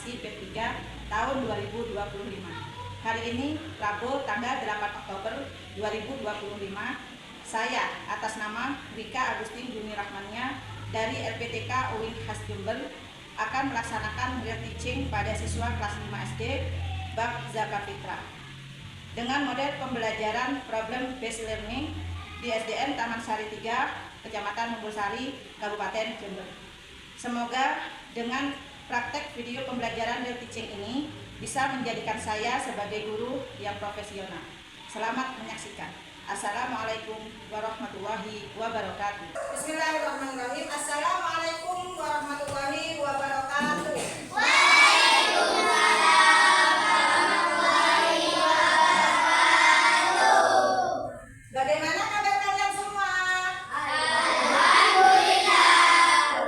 Proklamasi P3 tahun 2025. Hari ini, Rabu, tanggal 8 Oktober 2025, saya atas nama Rika Agustin Juni Rahmania dari LPTK UIN Khas Jember akan melaksanakan real teaching pada siswa kelas 5 SD bab zakat fitrah dengan model pembelajaran problem based learning di SDN Taman Sari 3, Kecamatan Mumbulsari, Kabupaten Jember. Semoga dengan praktek video pembelajaran real teaching ini bisa menjadikan saya sebagai guru yang profesional. Selamat menyaksikan. Assalamualaikum warahmatullahi wabarakatuh. Bismillahirrahmanirrahim. Assalamualaikum warahmatullahi wabarakatuh. Bagaimana kabar kalian semua? Alhamdulillah,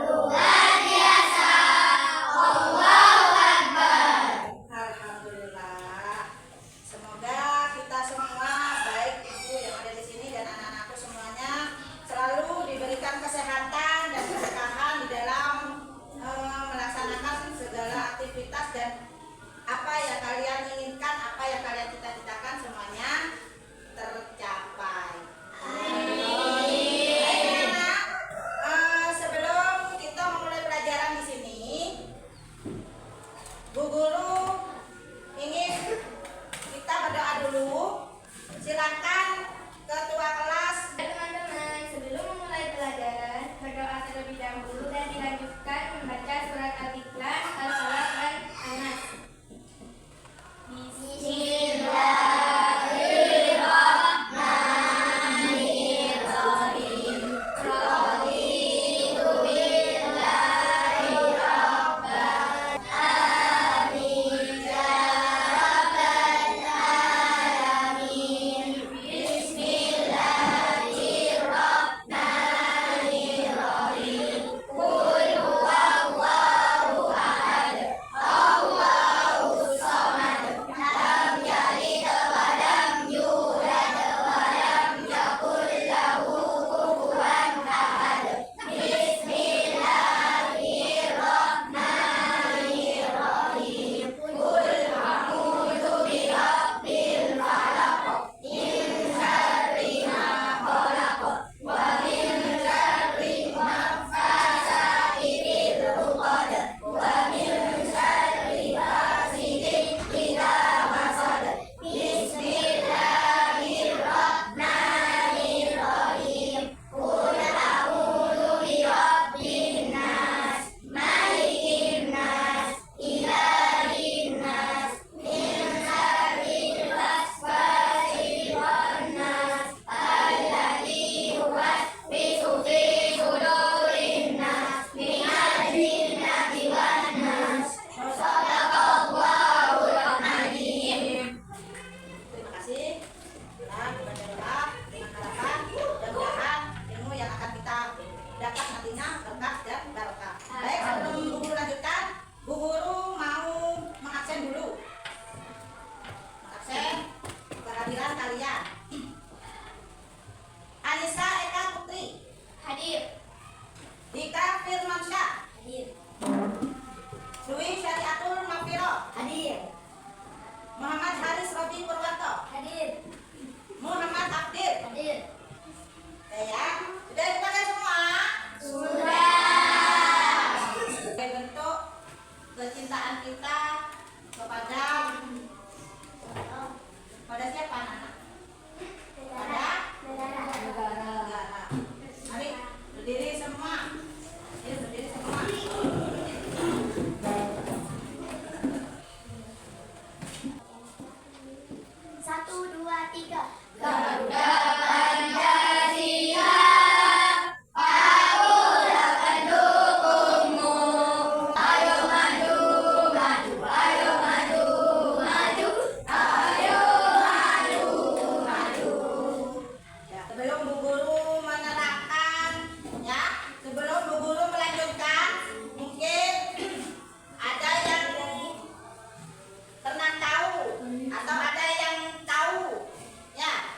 luar biasa. Allahu Akbar. Alhamdulillah. Semoga kita semua, baik ibu yang ada di sini dan anak-anakku semuanya, selalu diberikan kesehatan dan keberkahan di dalam melaksanakan segala aktivitas dan apa yang kalian inginkan, apa yang kalian cita-citakan semuanya tercapai. Baik, anak. Sebelum kita memulai pelajaran di sini, Bu Guru ingin kita berdoa dulu. Silakan ketua kelas. Teman-teman, sebelum memulai pelajaran, berdoa terlebih dahulu dan dilanjutkan membaca surat Al-Ikhlas, Al-Falaq, dan An-Nas. Terima kasih. Kita baca doa dengan harapan mudah-mudahan ilmu yang akan kita dapat nantinya berkah dan barokah. Baik, sebelum Bu Guru lanjutkan, Bu Guru mau mengabsen dulu. Mengabsen kehadiran kalian. Anissa Eka Putri, Hadir. Dika Firmansyah, Hadir. Dwi Syariatul Mafiro, Hadir. Muhammad Haris Robi Purwanto, Hadir. Muhammad Abdir. Hadir. Sayang, sudah dipakai semua? Sudah. Sebagai bentuk kecintaan kita kepada siapa anak? Pada negara. Mari berdiri semua. Ayo berdiri semua. Satu, dua, tiga. Garuda Pancasila, aku akan dukungmu. Ayo maju, maju, ayo maju, maju, ayo maju, maju. Ya, sebelum Bu Guru menerangkan, ya, sebelum Bu Guru melanjutkan, mungkin ada yang pernah tahu atau ada yang tahu, ya.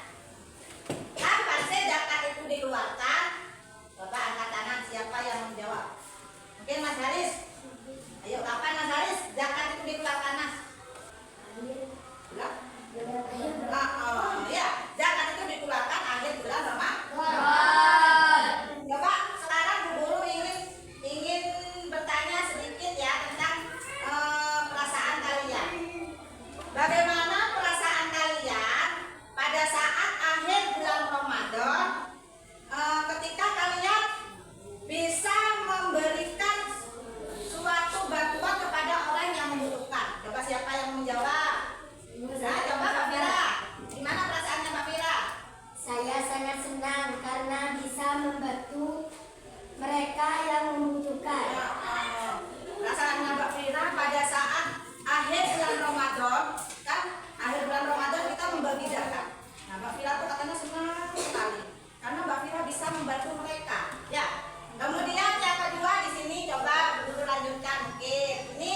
dong. Kan akhir bulan Ramadan kita membagi zakat. Nah, Mbak Fira tuh katanya senang sekali karena Mbak Fira bisa membantu mereka. Ya. Kemudian yang kedua di sini coba dulu lanjutkan mungkin. Ini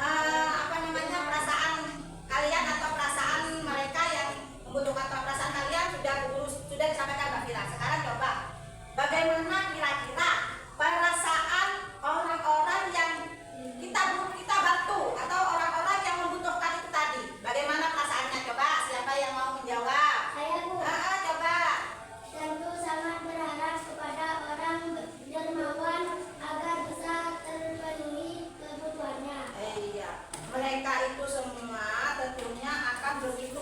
apa namanya perasaan kalian atau perasaan mereka yang membutuhkan, atau perasaan kalian sudah disampaikan Mbak Fira. Sekarang coba bagaimana kira-kira perasaan orang-orang yang kita bantu atau orang-orang yang membutuhkan itu tadi. Bagaimana perasaannya? Coba siapa yang mau menjawab? Saya, Bu. Coba. Tentu sangat berharap kepada orang dermawan agar bisa terpenuhi kebutuhannya. Iya, mereka itu semua tentunya akan begitu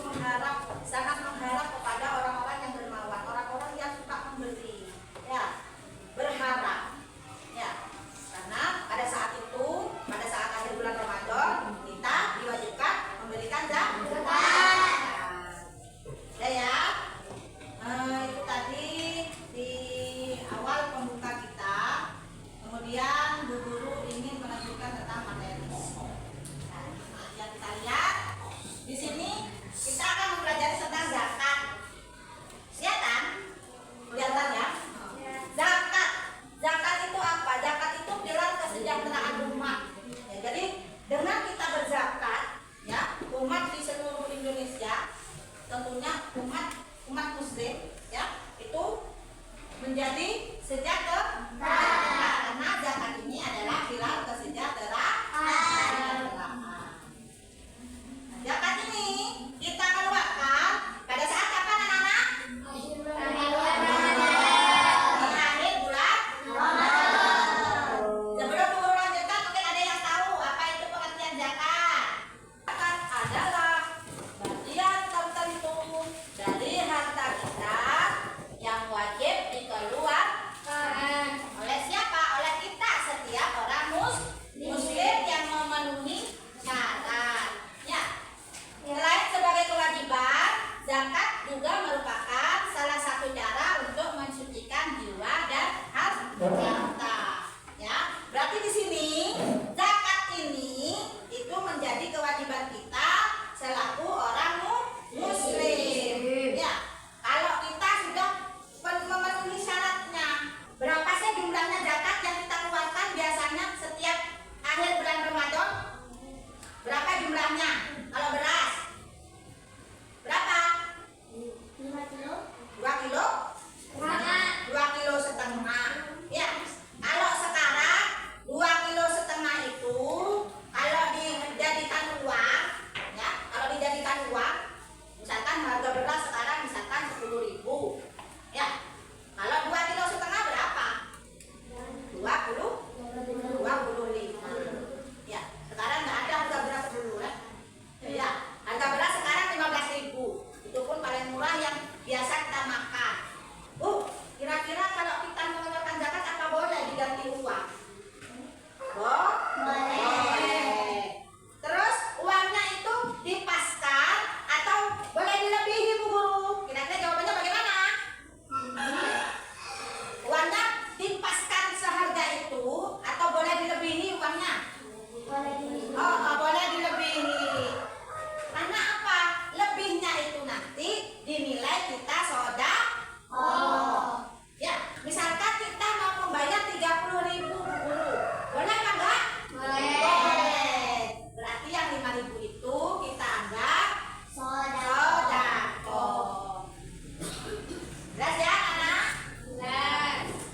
sangat mengharap kepada orang-orang yang dermawan, orang-orang yang suka memberi. Ya, berharap. Ya, karena pada saat itu, pada saat akhir bulan Ramadan, kita diwajibkan memberikan zakat. Ya. Itu tadi di awal pembuka kita. Kemudian Bu Guru ingin menunjukkan tentang materi. Nah, yang kita lihat di sini kita akan mempelajari tentang zakat. Siap kan? Kelihatan ya? Zakat itu apa? Zakat itu pilar kesejahteraan umat. Ya, jadi dengan kita berzakat, ya, umat di seluruh Indonesia, tentunya umat Muslim, ya, itu menjadi sejahtera. Karena zakat ini adalah pilar kesejahteraan. Zakat ini kita keluarkan pada saat kapan anak-anak? Di akhir bulan Ramadan. Sebelum guru lanjutkan, mungkin ada yang tahu apa itu pengertian zakat. Zakat adalah bagian tertentu dari harta kita yang wajib dikeluarkan oleh siapa? Oleh kita, setiap orang muslim yang memenuhi syarat. Ya. Selain sebagai kewajiban, zakat juga merupakan salah satu cara untuk mensucikan jiwa dan harta. Ya, berarti di sini zakat ini itu menjadi kewajiban kita selaku orang muslim. Ya, kalau kita sudah memenuhi syaratnya, berapa sih jumlahnya zakat yang kita keluarkan biasanya setiap akhir bulan Ramadan? Berapa jumlahnya? Kalau beras berapa? 5 kilo. 2 kilo? 2 kilo setengah. Ya. Kalau sekarang 2 kilo setengah itu kalau dijadikan uang, ya, kalau dijadikan uang, misalkan harga beras sekarang misalkan 10.000. Ya. Kalau 2 kilo setengah berapa? 25. Ya. Sekarang nggak ada harga beras dulu, ya. Ya. Harga beras sekarang 15.000. Itu pun paling murah yang biasa kita makan. Kira-kira kalau kita mengeluarkan zakat apa boleh diganti uang? Boleh. Terus uangnya itu dipaskan atau boleh dilebihi, Bu Guru? Kira-kira jawabannya bagaimana? Uangnya dipaskan seharga itu atau boleh dilebihi uangnya? Boleh dilebihi. Karena apa? Lebihnya itu nanti dinilai kita sedekah. Ya, misalkan kita mau membayar 30.000, Bu Guru. Boleh apa enggak? Boleh. Berarti yang 5.000 itu kita anggap sedekah. Jelas ya, anak?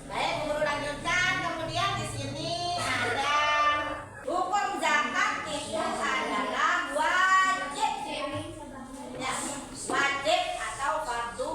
Baik, Bu Guru lanjutkan. Kemudian di sini ada hukum zakat itu adalah wajib. Ya, wajib atau fardu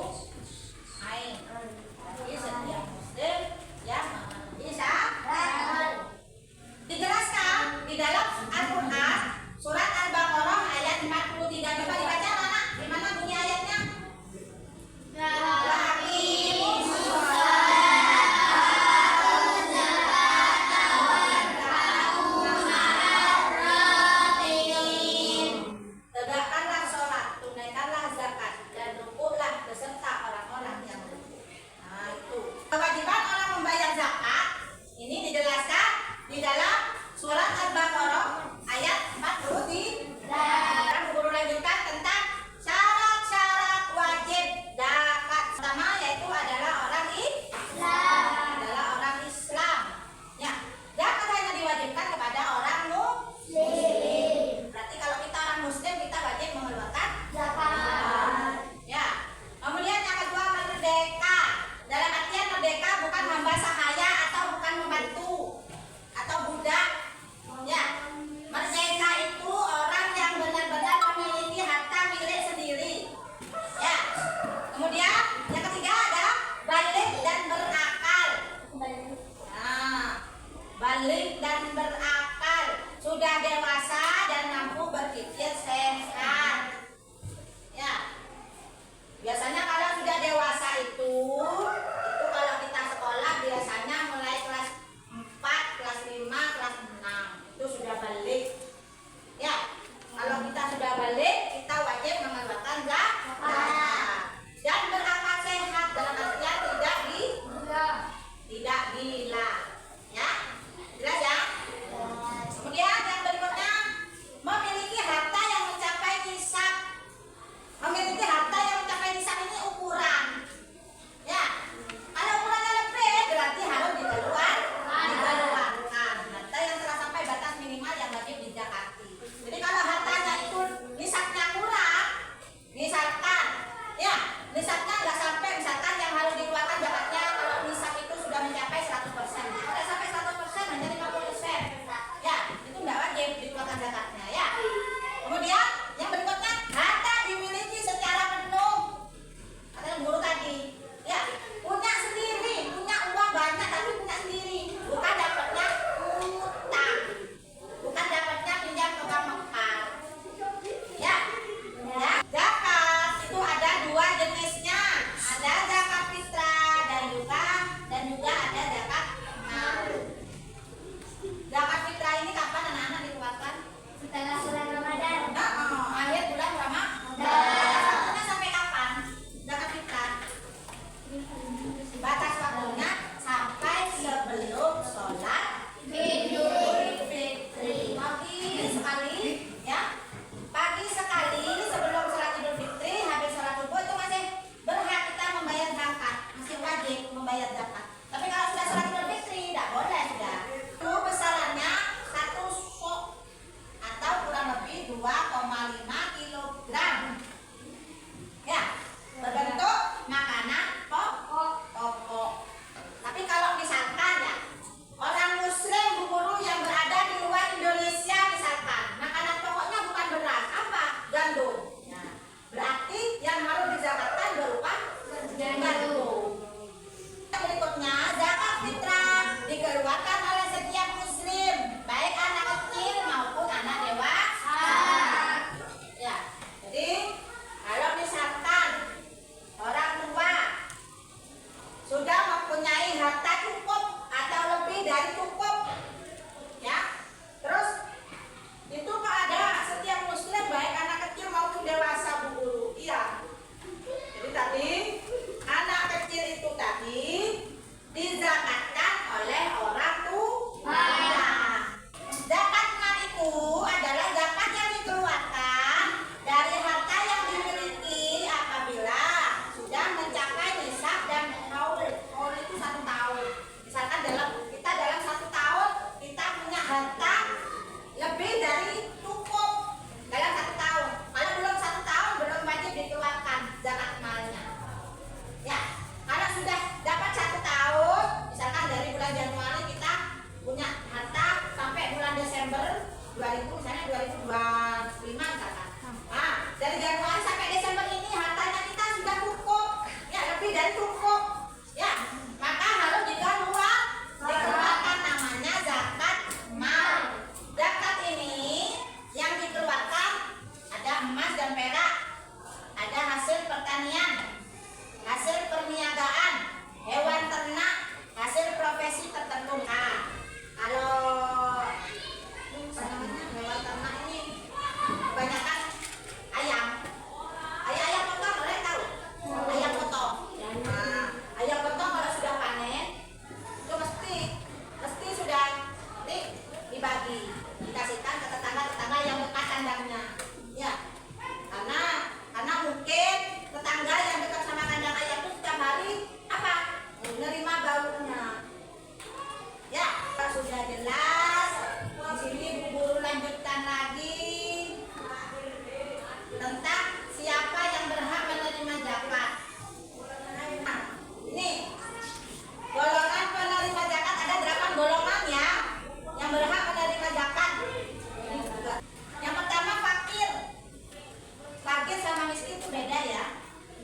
itu beda ya.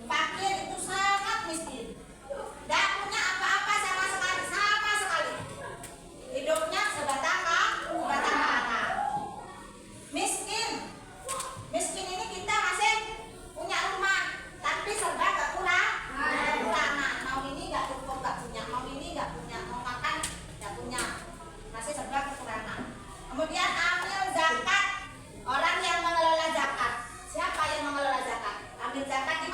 Fakir itu sangat miskin. Gak punya apa-apa sama sekali, sama sekali. Hidupnya sebatang kara. Miskin. Miskin ini kita masih punya rumah, tapi serba kekurangan. Mau ini gak cukup, gak punya. Mau ini gak punya. Mau makan gak punya. Masih serba kekurangan. Kemudian ambil zakat. Orang yang mengelola zakat. Siapa yang mengelola zakat? Ambil zakat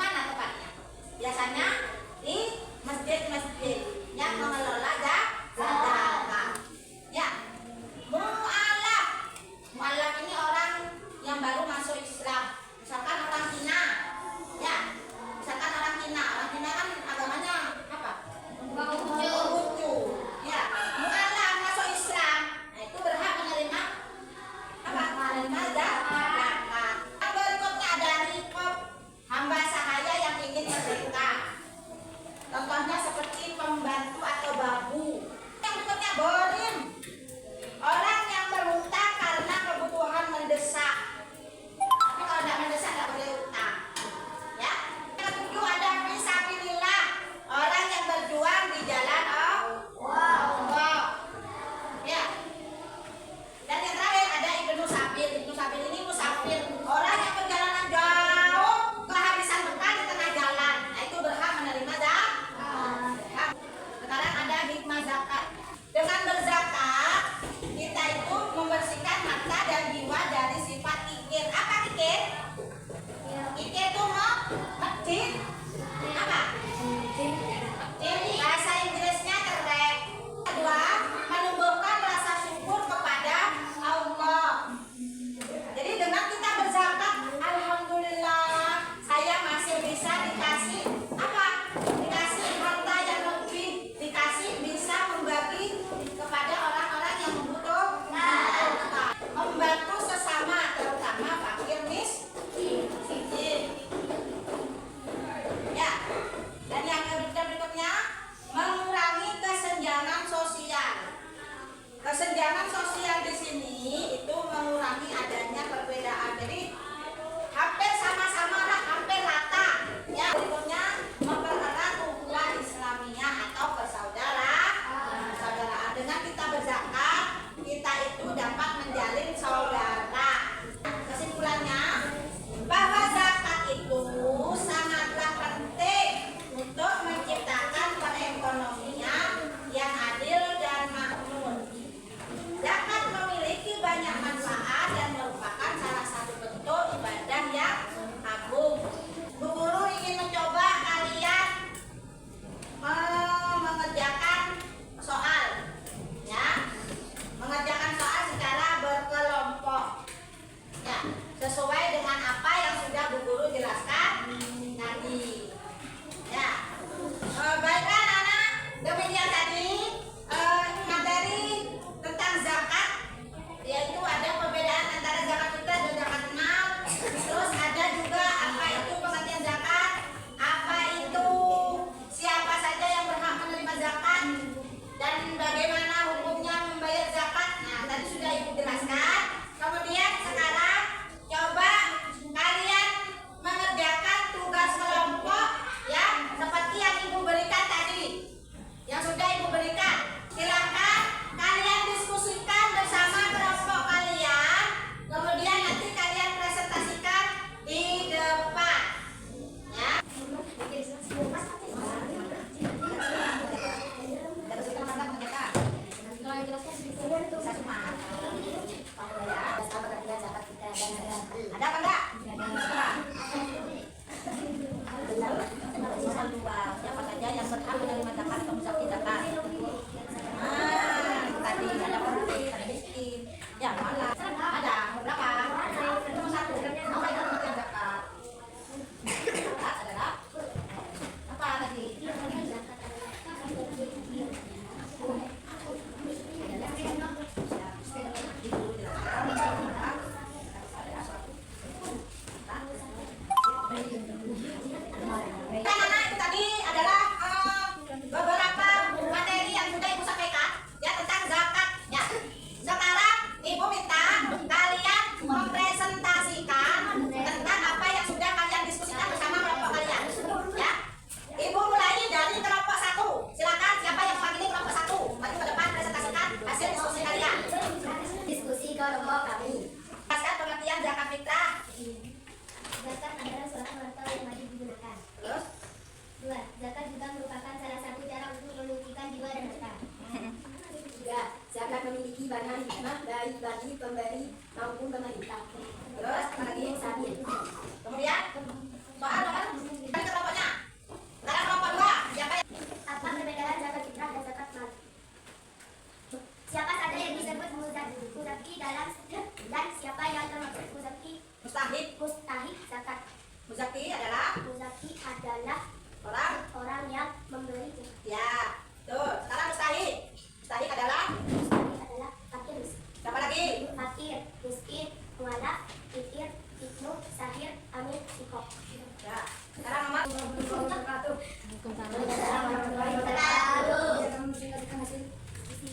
Ya, sekarang nomor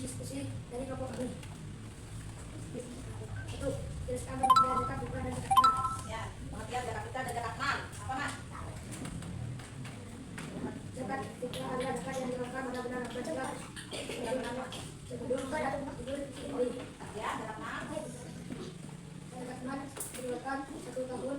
diskusi dari kelompok kami. Itu terus kami mengajarkan bukan dan dekat. ya, pengertian zakat fitrah dan zakat mal. Apa mas? Zakat fitrah adalah zakat yang dilakukan benar-benar berjelas. Sebelum Ya, zakat mal. zakat mal dilakukan 1 tahun